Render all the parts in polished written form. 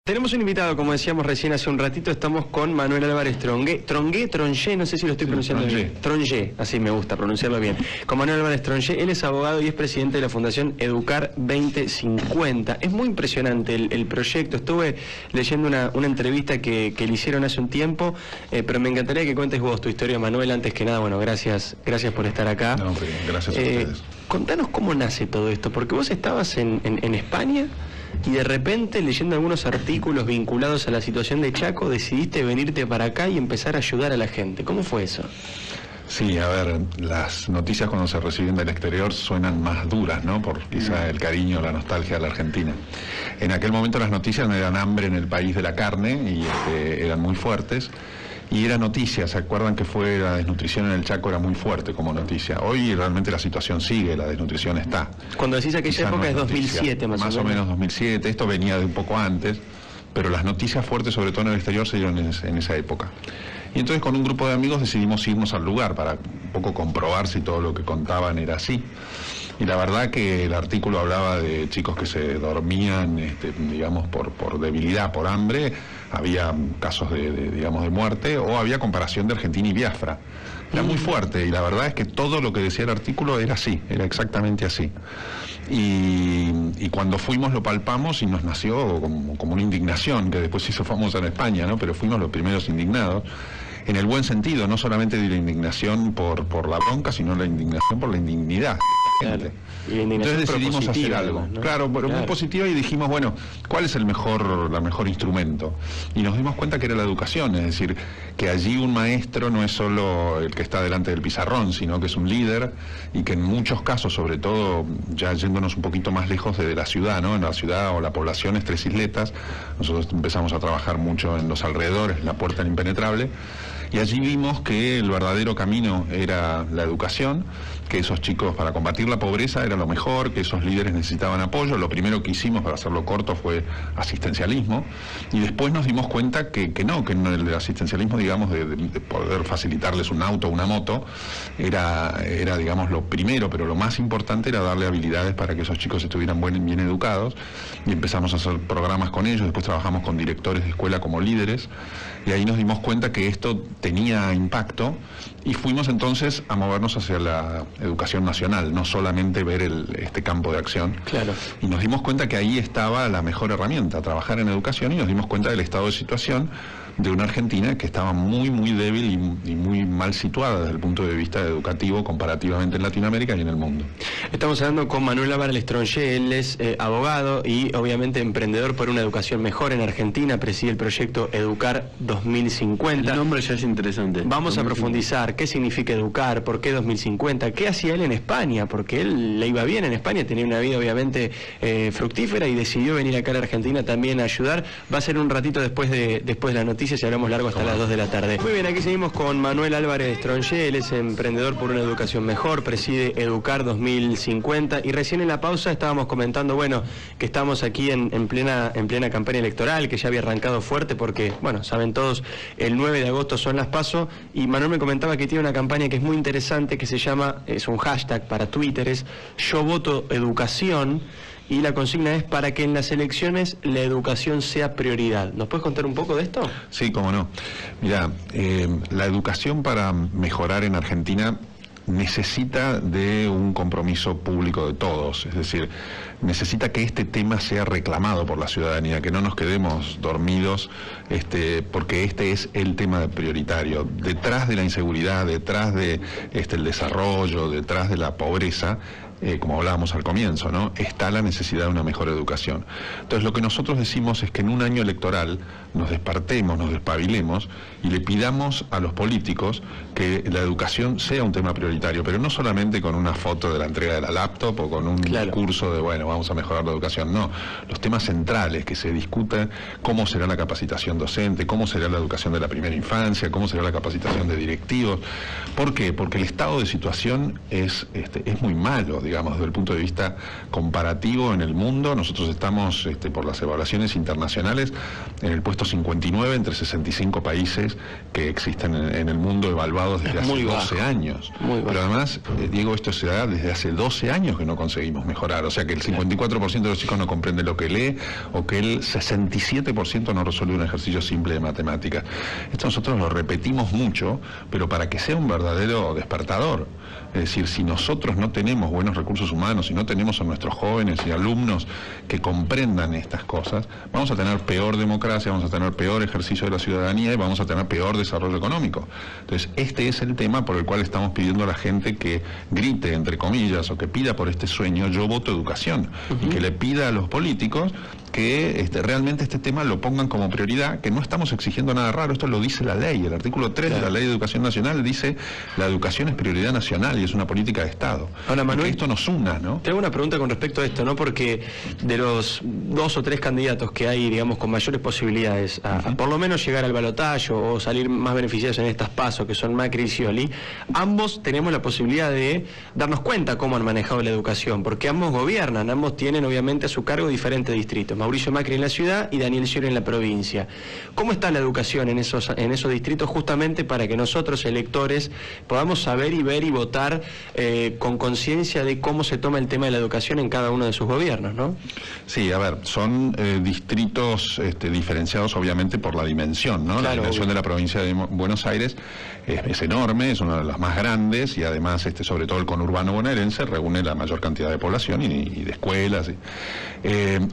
Tenemos un invitado, como decíamos recién hace un ratito, estamos con Manuel Álvarez Trongué, no sé si lo estoy pronunciando bien. Trongué, así me gusta pronunciarlo bien. Con Manuel Álvarez Trongué, él es abogado y es presidente de la Fundación Educar 2050. Es muy impresionante el proyecto. Estuve leyendo una entrevista que le hicieron hace un tiempo, pero me encantaría que cuentes vos tu historia, Manuel. Antes que nada, bueno, gracias por estar acá. No, gracias a ustedes. Contanos cómo nace todo esto, porque vos estabas en España y de repente, leyendo algunos artículos vinculados a la situación de Chaco, decidiste venirte para acá y empezar a ayudar a la gente. ¿Cómo fue eso? Sí, a ver, las noticias cuando se reciben del exterior suenan más duras, ¿no? Por quizá el cariño, la nostalgia de la Argentina. En aquel momento las noticias me dan hambre en el país de la carne y eran muy fuertes. Y era noticia, ¿se acuerdan que fue la desnutrición en el Chaco? Era muy fuerte como noticia. Hoy realmente la situación sigue, la desnutrición está. Cuando decís aquella época es 2007 más o menos. 2007, esto venía de un poco antes, pero las noticias fuertes, sobre todo en el exterior, se dieron en esa época. Y entonces con un grupo de amigos decidimos irnos al lugar para un poco comprobar si todo lo que contaban era así. Y la verdad que el artículo hablaba de chicos que se dormían, digamos, por debilidad, por hambre. Había casos de muerte, o había comparación de Argentina y Biafra. Era muy fuerte, y la verdad es que todo lo que decía el artículo era así, era exactamente así. Y cuando fuimos lo palpamos y nos nació como una indignación, que después se hizo famosa en España, ¿no? Pero fuimos los primeros indignados, en el buen sentido, no solamente de la indignación por la bronca, sino la indignación por la indignidad. Claro. Y entonces decidimos hacer algo, ¿no? Claro, pero muy positiva, y dijimos, bueno, ¿cuál es el mejor instrumento? Y nos dimos cuenta que era la educación, es decir, que allí un maestro no es solo el que está delante del pizarrón, sino que es un líder, y que en muchos casos, sobre todo ya yéndonos un poquito más lejos de la ciudad, ¿no? En la ciudad o la población es Tres Isletas, nosotros empezamos a trabajar mucho en los alrededores, en la Puerta del Impenetrable, y allí vimos que el verdadero camino era la educación, que esos chicos, para combatir la pobreza, era lo mejor, que esos líderes necesitaban apoyo. Lo primero que hicimos, para hacerlo corto, fue asistencialismo, y después nos dimos cuenta que el asistencialismo, digamos, de poder facilitarles un auto o una moto, era, digamos, lo primero, pero lo más importante era darle habilidades para que esos chicos estuvieran bien educados, y empezamos a hacer programas con ellos. Después trabajamos con directores de escuela como líderes, y ahí nos dimos cuenta que esto tenía impacto, y fuimos entonces a movernos hacia la educación nacional, no solamente ver este campo de acción. Claro. Y nos dimos cuenta que ahí estaba la mejor herramienta, trabajar en educación, y nos dimos cuenta del estado de situación de una Argentina que estaba muy débil y muy mal situada desde el punto de vista educativo comparativamente en Latinoamérica y en el mundo. Estamos hablando con Manuel Álvarez Trongué. Él es abogado y obviamente emprendedor por una educación mejor en Argentina, preside el proyecto Educar 2050. El nombre ya es interesante. Vamos a profundizar qué significa educar, por qué 2050, qué hacía él en España, porque él le iba bien en España, tenía una vida obviamente fructífera, y decidió venir acá a la Argentina también a ayudar. Va a ser un ratito después de la noticia, si hablamos largo hasta las 2 de la tarde. Muy bien, aquí seguimos con Manuel Álvarez Trongué. Él es emprendedor por una educación mejor, preside Educar 2050, y recién en la pausa estábamos comentando, bueno, que estamos aquí en plena campaña electoral, que ya había arrancado fuerte porque, bueno, saben todos, el 9 de agosto son las PASO, y Manuel me comentaba que tiene una campaña que es muy interesante, que se llama, es un hashtag para Twitter, es Yo Voto Educación, y la consigna es para que en las elecciones la educación sea prioridad. ¿Nos puedes contar un poco de esto? Sí, cómo no. Mira, la educación para mejorar en Argentina necesita de un compromiso público de todos, es decir, necesita que este tema sea reclamado por la ciudadanía, que no nos quedemos dormidos, porque este es el tema prioritario. Detrás de la inseguridad, detrás de el desarrollo, detrás de la pobreza, como hablábamos al comienzo, ¿no?, está la necesidad de una mejor educación. Entonces lo que nosotros decimos es que en un año electoral nos despertemos, nos despabilemos y le pidamos a los políticos que la educación sea un tema prioritario, pero no solamente con una foto de la entrega de la laptop o con un discurso de, bueno, vamos a mejorar la educación. No, los temas centrales, que se discutan cómo será la capacitación docente, cómo será la educación de la primera infancia, cómo será la capacitación de directivos. ¿Por qué? Porque el estado de situación es muy malo. digamos, desde el punto de vista comparativo en el mundo. Nosotros estamos, por las evaluaciones internacionales, en el puesto 59 entre 65 países que existen en el mundo evaluados desde hace 12 años. Pero además, Diego, esto se da desde hace 12 años que no conseguimos mejorar. O sea que el 54% de los chicos no comprende lo que lee, o que el 67% no resuelve un ejercicio simple de matemáticas. Esto nosotros lo repetimos mucho, pero para que sea un verdadero despertador. Es decir, si nosotros no tenemos buenos recursos humanos, si no tenemos a nuestros jóvenes y alumnos que comprendan estas cosas, vamos a tener peor democracia, vamos a tener peor ejercicio de la ciudadanía y vamos a tener peor desarrollo económico. Entonces, este es el tema por el cual estamos pidiendo a la gente que grite, entre comillas, o que pida por este sueño, yo voto educación, y que le pida a los políticos que realmente este tema lo pongan como prioridad, que no estamos exigiendo nada raro, esto lo dice la ley, el artículo 3 de la Ley de Educación Nacional dice la educación es prioridad nacional y es una política de Estado. Ahora, Manuel, que esto nos una, ¿no? Te hago una pregunta con respecto a esto, ¿no? Porque de los 2 o 3 candidatos que hay, digamos, con mayores posibilidades a por lo menos llegar al balotaje o salir más beneficiados en estas PASO, que son Macri y Scioli, ambos tenemos la posibilidad de darnos cuenta cómo han manejado la educación, porque ambos gobiernan, ambos tienen obviamente a su cargo diferentes distritos. Mauricio Macri en la ciudad y Daniel Scioli en la provincia. ¿Cómo está la educación en esos distritos, justamente para que nosotros, electores, podamos saber y ver y votar con conciencia de cómo se toma el tema de la educación en cada uno de sus gobiernos, ¿no? Sí, a ver, son distritos diferenciados obviamente por la dimensión, ¿no? Claro, la dimensión de la provincia de Buenos Aires es enorme, es una de las más grandes y además, sobre todo el conurbano bonaerense, reúne la mayor cantidad de población y de escuelas.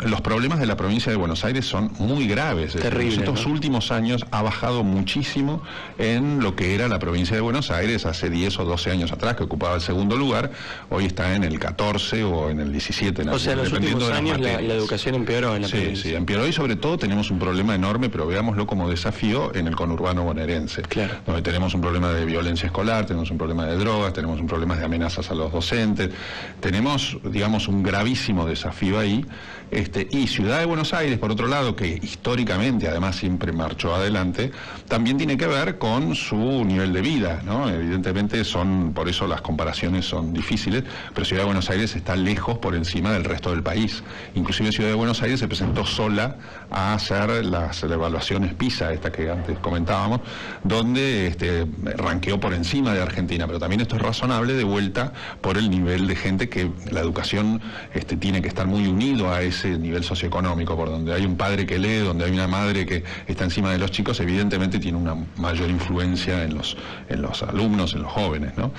Los problemas de la provincia de Buenos Aires son muy graves. Terrible, en estos últimos años ha bajado muchísimo en lo que era la provincia de Buenos Aires hace 10 o 12 años atrás, que ocupaba el segundo lugar, hoy está en el 14 o en el 17. O sea, en los últimos años la educación empeoró en la provincia. Sí, empeoró y sobre todo tenemos un problema enorme, pero veámoslo como desafío, en el conurbano bonaerense, donde tenemos un problema de violencia escolar, tenemos un problema de drogas, tenemos un problema de amenazas a los docentes, tenemos, digamos, un gravísimo desafío ahí, y Ciudad de Buenos Aires, por otro lado, que históricamente además siempre marchó adelante, también tiene que ver con su nivel de vida, ¿no? Evidentemente por eso las comparaciones son difíciles, pero Ciudad de Buenos Aires está lejos por encima del resto del país. Inclusive Ciudad de Buenos Aires se presentó sola a hacer las evaluaciones PISA, esta que antes comentábamos, donde ranqueó por encima de Argentina, pero también esto es razonable de vuelta por el nivel de gente que la educación tiene que estar muy unido a ese nivel socioeconómico, por donde hay un padre que lee, donde hay una madre que está encima de los chicos, evidentemente tiene una mayor influencia en los alumnos, en los jóvenes, ¿no?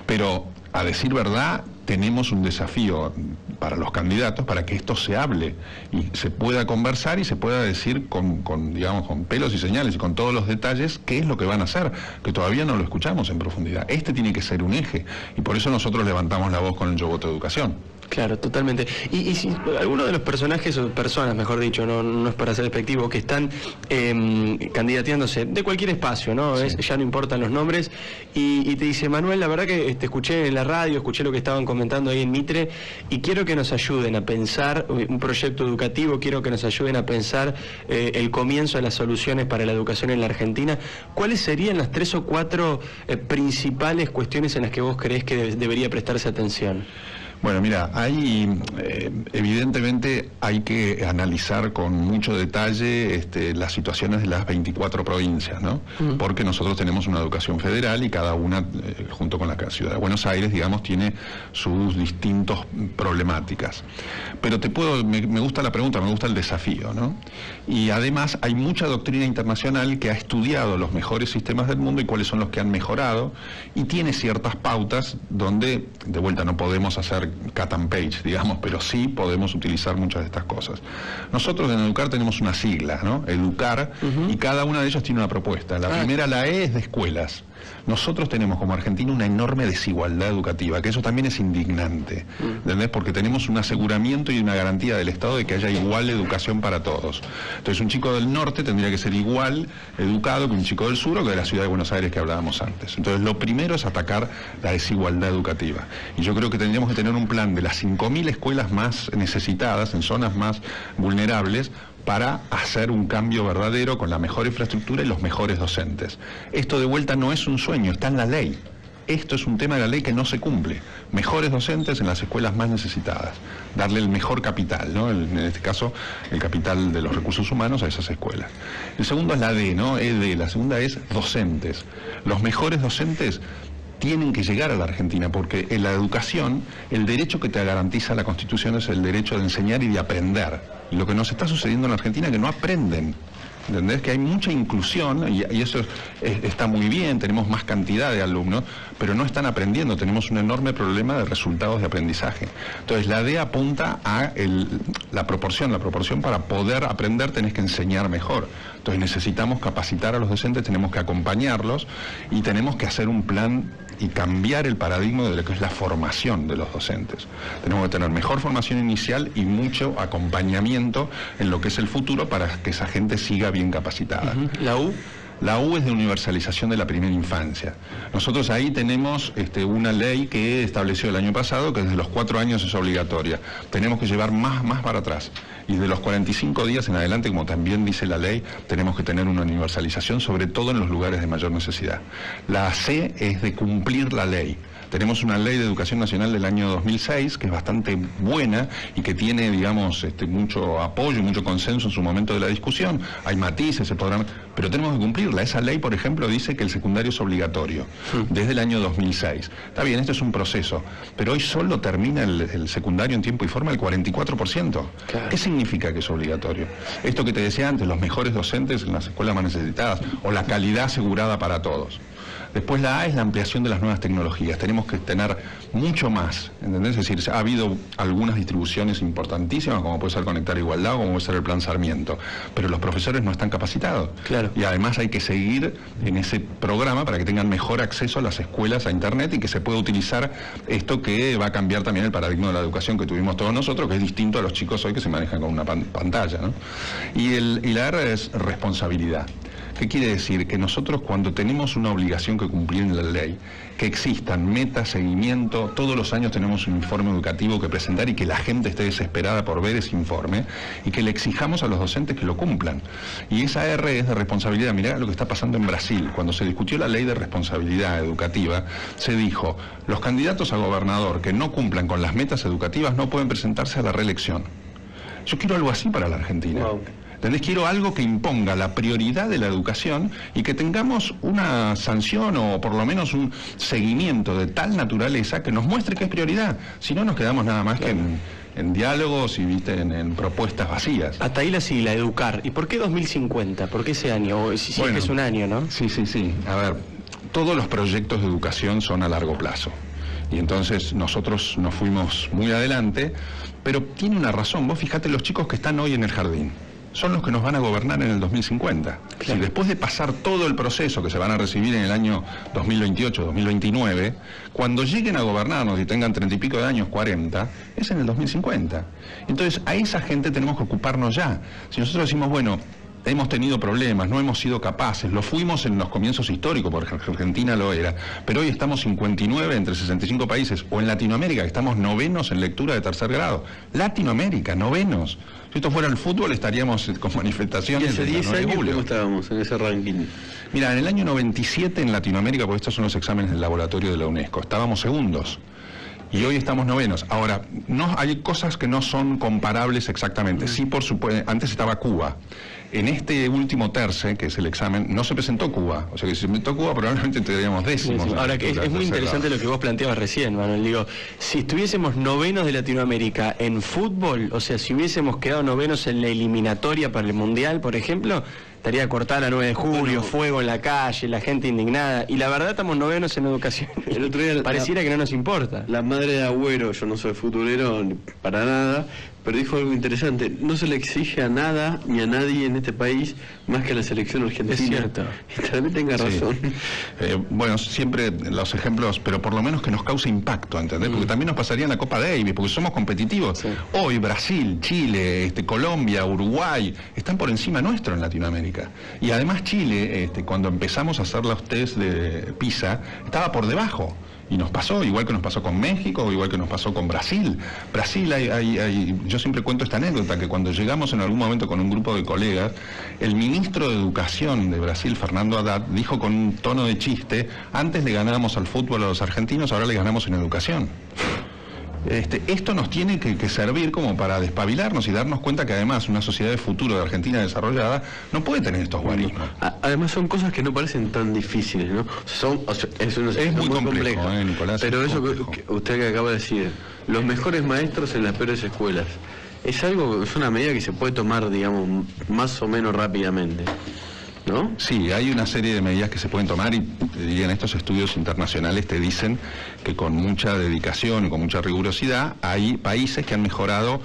Pero, a decir verdad, tenemos un desafío para los candidatos para que esto se hable y se pueda conversar y se pueda decir con pelos y señales y con todos los detalles qué es lo que van a hacer, que todavía no lo escuchamos en profundidad. Tiene que ser un eje y por eso nosotros levantamos la voz con el Yo Voto Educación. Claro, totalmente. Y si alguno de los personajes, o personas, mejor dicho, no es para ser despectivo, que están candidateándose de cualquier espacio, ¿no? Sí. Ya no importan los nombres, y te dice, Manuel, la verdad que te escuché en la radio, escuché lo que estaban comentando ahí en Mitre, y quiero que nos ayuden a pensar un proyecto educativo, quiero que nos ayuden a pensar el comienzo de las soluciones para la educación en la Argentina. ¿Cuáles serían las 3 o 4 principales cuestiones en las que vos creés que debería prestarse atención? Bueno, mira, evidentemente hay que analizar con mucho detalle las situaciones de las 24 provincias, ¿no? Porque nosotros tenemos una educación federal y cada una, junto con la Ciudad de Buenos Aires, digamos, tiene sus distintas problemáticas. Pero me gusta la pregunta, me gusta el desafío, ¿no? Y además hay mucha doctrina internacional que ha estudiado los mejores sistemas del mundo y cuáles son los que han mejorado, y tiene ciertas pautas donde, de vuelta, no podemos hacer cut and page, digamos, pero sí podemos utilizar muchas de estas cosas. Nosotros en Educar tenemos una sigla, ¿no? Educar, y cada una de ellas tiene una propuesta. La primera, la E, es de escuelas. Nosotros tenemos como Argentina una enorme desigualdad educativa, que eso también es indignante, ¿entendés? Porque tenemos un aseguramiento y una garantía del Estado de que haya igual educación para todos. Entonces un chico del norte tendría que ser igual educado que un chico del sur o que de la Ciudad de Buenos Aires que hablábamos antes. Entonces lo primero es atacar la desigualdad educativa. Y yo creo que tendríamos que tener un plan de las 5.000 escuelas más necesitadas, en zonas más vulnerables, para hacer un cambio verdadero con la mejor infraestructura y los mejores docentes. Esto de vuelta no es un sueño, está en la ley. esto es un tema de la ley que no se cumple. Mejores docentes en las escuelas más necesitadas. Darle el mejor capital, ¿no? En este caso, el capital de los recursos humanos a esas escuelas. El segundo es la D, ¿no? ED. La segunda es docentes. Los mejores docentes tienen que llegar a la Argentina, porque en la educación, el derecho que te garantiza la Constitución es el derecho de enseñar y de aprender. Y lo que nos está sucediendo en la Argentina es que no aprenden. ¿Entendés? Que hay mucha inclusión y eso está muy bien, tenemos más cantidad de alumnos, pero no están aprendiendo, tenemos un enorme problema de resultados de aprendizaje. Entonces la D apunta a la proporción para poder aprender tenés que enseñar mejor. Entonces necesitamos capacitar a los docentes, tenemos que acompañarlos y tenemos que hacer un plan y cambiar el paradigma de lo que es la formación de los docentes. Tenemos que tener mejor formación inicial y mucho acompañamiento en lo que es el futuro para que esa gente siga bien capacitada. ¿La U? La U es de universalización de la primera infancia. Nosotros ahí tenemos una ley que estableció el año pasado que desde los 4 años es obligatoria. Tenemos que llevar más para atrás. Y de los 45 días en adelante, como también dice la ley, tenemos que tener una universalización, sobre todo en los lugares de mayor necesidad. La C es de cumplir la ley. Tenemos una ley de educación nacional del año 2006 que es bastante buena y que tiene, digamos, mucho apoyo, mucho consenso en su momento de la discusión. Hay matices, se podrán, pero tenemos que cumplirla. Esa ley, por ejemplo, dice que el secundario es obligatorio desde el año 2006. Está bien, esto es un proceso, pero hoy solo termina el secundario en tiempo y forma el 44%. Claro. ¿Qué significa que es obligatorio? Esto que te decía antes, los mejores docentes en las escuelas más necesitadas o la calidad asegurada para todos. Después la A es la ampliación de las nuevas tecnologías. Tenemos que tener mucho más, ¿entendés? Es decir, ha habido algunas distribuciones importantísimas, como puede ser Conectar Igualdad o como puede ser el Plan Sarmiento, pero los profesores no están capacitados. Claro. Y además hay que seguir en ese programa para que tengan mejor acceso a las escuelas, a Internet, y que se pueda utilizar esto que va a cambiar también el paradigma de la educación que tuvimos todos nosotros, que es distinto a los chicos hoy que se manejan con una pantalla, ¿no? Y la R es responsabilidad. ¿Qué quiere decir? Que nosotros cuando tenemos una obligación que cumplir en la ley, que existan metas, seguimiento, todos los años tenemos un informe educativo que presentar y que la gente esté desesperada por ver ese informe y que le exijamos a los docentes que lo cumplan. Y esa R es de responsabilidad. Mirá lo que está pasando en Brasil. Cuando se discutió la ley de responsabilidad educativa, se dijo, los candidatos a gobernador que no cumplan con las metas educativas no pueden presentarse a la reelección. Yo quiero algo así para la Argentina. Wow. ¿Entendés? Quiero algo que imponga la prioridad de la educación y que tengamos una sanción o por lo menos un seguimiento de tal naturaleza que nos muestre que es prioridad. Si no, nos quedamos nada más que en diálogos y en propuestas vacías. Hasta ahí la sigla, educar. ¿Y por qué 2050? ¿Por qué ese año? Bueno, es que es un año, ¿no? Sí. A ver, todos los proyectos de educación son a largo plazo. Y entonces nosotros nos fuimos muy adelante, pero tiene una razón. Vos fijate los chicos que están hoy en el jardín. Son los que nos van a gobernar en el 2050. Claro. Si después de pasar todo el proceso que se van a recibir en el año 2028, 2029, cuando lleguen a gobernarnos y tengan 30 y pico de años, 40, es en el 2050. Entonces, a esa gente tenemos que ocuparnos ya. Si nosotros decimos, bueno, hemos tenido problemas, no hemos sido capaces, lo fuimos en los comienzos históricos, porque Argentina lo era, pero hoy estamos 59 entre 65 países, o en Latinoamérica, que estamos novenos en lectura de tercer grado. Latinoamérica, novenos. Si esto fuera el fútbol, estaríamos con manifestaciones. ¿Y hace 10 años cómo estábamos en ese ranking? Mira, en el año 97 en Latinoamérica, porque estos son los exámenes del laboratorio de la UNESCO, estábamos segundos. Y hoy estamos novenos. Ahora, no hay cosas que no son comparables exactamente. Sí, por supuesto, antes estaba Cuba. En este último terce, que es el examen, no se presentó Cuba. O sea que si se presentó Cuba, probablemente tendríamos décimos. Sí. Ahora, que es muy interesante lo que vos planteabas recién, Manuel. Digo, si estuviésemos novenos de Latinoamérica en fútbol, o sea, si hubiésemos quedado novenos en la eliminatoria para el Mundial, por ejemplo, estaría cortada la 9 de julio, fuego en la calle, la gente indignada. Y la verdad estamos novenos en educación. El otro día pareciera que no nos importa. La madre de Agüero, yo no soy futbolero para nada, pero dijo algo interesante. No se le exige a nada ni a nadie en este país más que a la selección argentina. Es cierto. Y tal vez tenga razón. Bueno, siempre los ejemplos, pero por lo menos que nos cause impacto, ¿entendés? Porque también nos pasaría en la Copa Davis, porque somos competitivos. Sí. Hoy Brasil, Chile, Colombia, Uruguay, están por encima nuestro en Latinoamérica. Y además Chile, cuando empezamos a hacer los test de PISA, estaba por debajo. Y nos pasó, igual que nos pasó con México, o igual que nos pasó con Brasil. Brasil, yo siempre cuento esta anécdota, que cuando llegamos en algún momento con un grupo de colegas, el ministro de Educación de Brasil, Fernando Haddad, dijo con un tono de chiste: antes le ganábamos al fútbol a los argentinos, ahora le ganamos en educación. Esto nos tiene que servir como para despabilarnos y darnos cuenta que además una sociedad de futuro de Argentina desarrollada no puede tener estos guarismos. Además son cosas que no parecen tan difíciles, ¿no? Es muy complejo, Nicolás. Pero eso que usted que acaba de decir, los mejores maestros en las peores escuelas, es una medida que se puede tomar, digamos, más o menos rápidamente, ¿no? Sí, hay una serie de medidas que se pueden tomar y en estos estudios internacionales te dicen que con mucha dedicación y con mucha rigurosidad hay países que han mejorado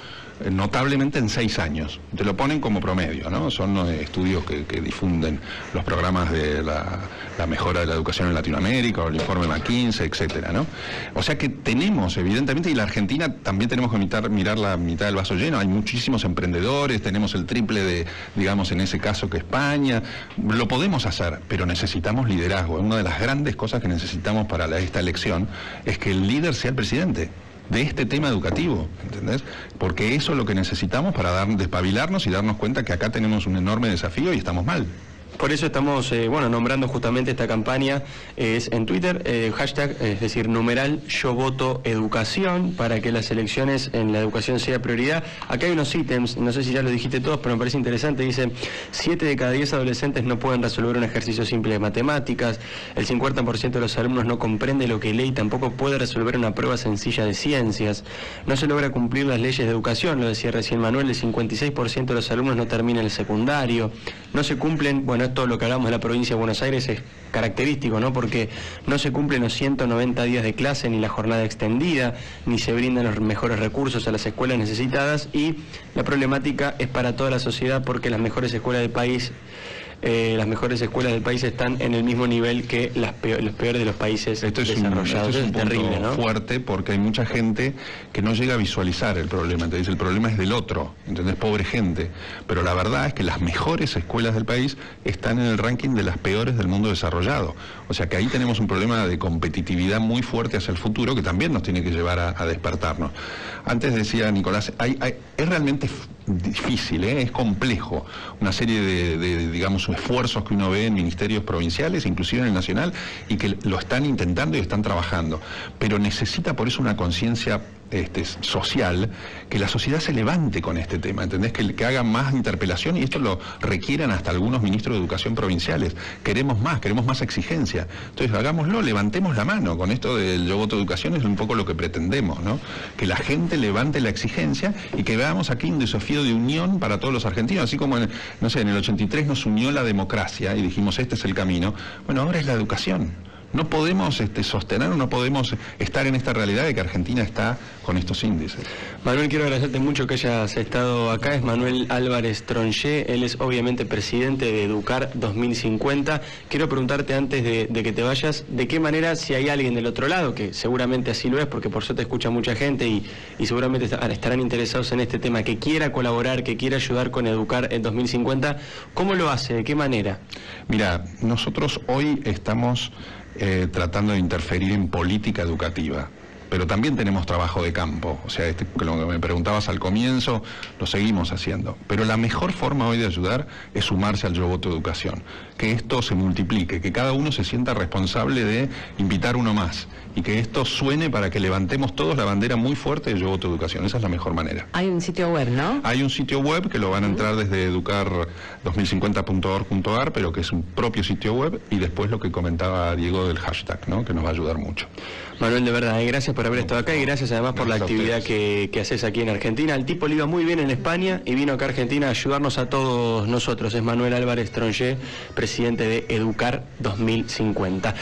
notablemente en 6 años. Te lo ponen como promedio, ¿no? Son estudios que difunden los programas de la mejora de la educación en Latinoamérica, o el informe McKinsey, etcétera, ¿no? O sea que tenemos, evidentemente, y la Argentina también tenemos que mirar la mitad del vaso lleno. Hay muchísimos emprendedores, tenemos el triple de, digamos, en ese caso, que España. Lo podemos hacer, pero necesitamos liderazgo. Una de las grandes cosas que necesitamos para esta elección es que el líder sea el presidente de este tema educativo, ¿entendés? Porque eso es lo que necesitamos para despabilarnos y darnos cuenta que acá tenemos un enorme desafío y estamos mal. Por eso estamos, nombrando justamente esta campaña, es en Twitter, hashtag, es decir, numeral Yo Voto Educación, para que las elecciones en la educación sea prioridad. Acá hay unos ítems, no sé si ya lo dijiste todos, pero me parece interesante. Dice: 7 de cada 10 adolescentes no pueden resolver un ejercicio simple de matemáticas, el 50% de los alumnos no comprende lo que lee y tampoco puede resolver una prueba sencilla de ciencias, no se logra cumplir las leyes de educación, lo decía recién Manuel, el 56% de los alumnos no termina el secundario, no se cumplen, esto lo que hablamos de la provincia de Buenos Aires es característico, ¿no? Porque no se cumplen los 190 días de clase, ni la jornada extendida, ni se brindan los mejores recursos a las escuelas necesitadas, y la problemática es para toda la sociedad porque las mejores escuelas del país están en el mismo nivel que los peores de los países desarrollados. Esto es un punto terrible, ¿no? Fuerte, porque hay mucha gente que no llega a visualizar el problema. Te dice, el problema es del otro, ¿entendés? Pobre gente. Pero la verdad es que las mejores escuelas del país están en el ranking de las peores del mundo desarrollado. O sea que ahí tenemos un problema de competitividad muy fuerte hacia el futuro que también nos tiene que llevar a despertarnos. Antes decía Nicolás, es realmente difícil, es complejo, una serie de digamos, esfuerzos que uno ve en ministerios provinciales, inclusive en el nacional, y que lo están intentando y están trabajando, pero necesita por eso una conciencia social, que la sociedad se levante con este tema, ¿entendés? Que hagan más interpelación, y esto lo requieran hasta algunos ministros de educación provinciales. Queremos más exigencia. Entonces hagámoslo, levantemos la mano. Con esto del Yo Voto Educación es un poco lo que pretendemos, ¿no? Que la gente levante la exigencia y que veamos aquí un desafío de unión para todos los argentinos, así como en el 83 nos unió la democracia y dijimos este es el camino. Bueno, ahora es la educación. No podemos sostener, no podemos estar en esta realidad de que Argentina está con estos índices. Manuel, quiero agradecerte mucho que hayas estado acá. Es Manuel Álvarez Tronché, él es obviamente presidente de Educar 2050. Quiero preguntarte antes de que te vayas, de qué manera, si hay alguien del otro lado, que seguramente así lo es, porque por eso te escucha mucha gente y seguramente estarán interesados en este tema, que quiera colaborar, que quiera ayudar con Educar en 2050, ¿cómo lo hace? ¿De qué manera? Mira, nosotros hoy estamos tratando de interferir en política educativa, pero también tenemos trabajo de campo. O sea, lo que me preguntabas al comienzo, lo seguimos haciendo. Pero la mejor forma hoy de ayudar es sumarse al Yo Voto Educación. Que esto se multiplique, que cada uno se sienta responsable de invitar uno más. Y que esto suene para que levantemos todos la bandera muy fuerte de Yo Voto Educación. Esa es la mejor manera. Hay un sitio web, ¿no? Hay un sitio web que lo van a entrar desde educar2050.org.ar, pero que es un propio sitio web, y después lo que comentaba Diego del hashtag, ¿no? Que nos va a ayudar mucho. Manuel, de verdad, gracias por haber estado acá y gracias además por la actividad que haces aquí en Argentina. El tipo le iba muy bien en España y vino acá a Argentina a ayudarnos a todos nosotros. Es Manuel Álvarez Tronché, presidente de Educar 2050.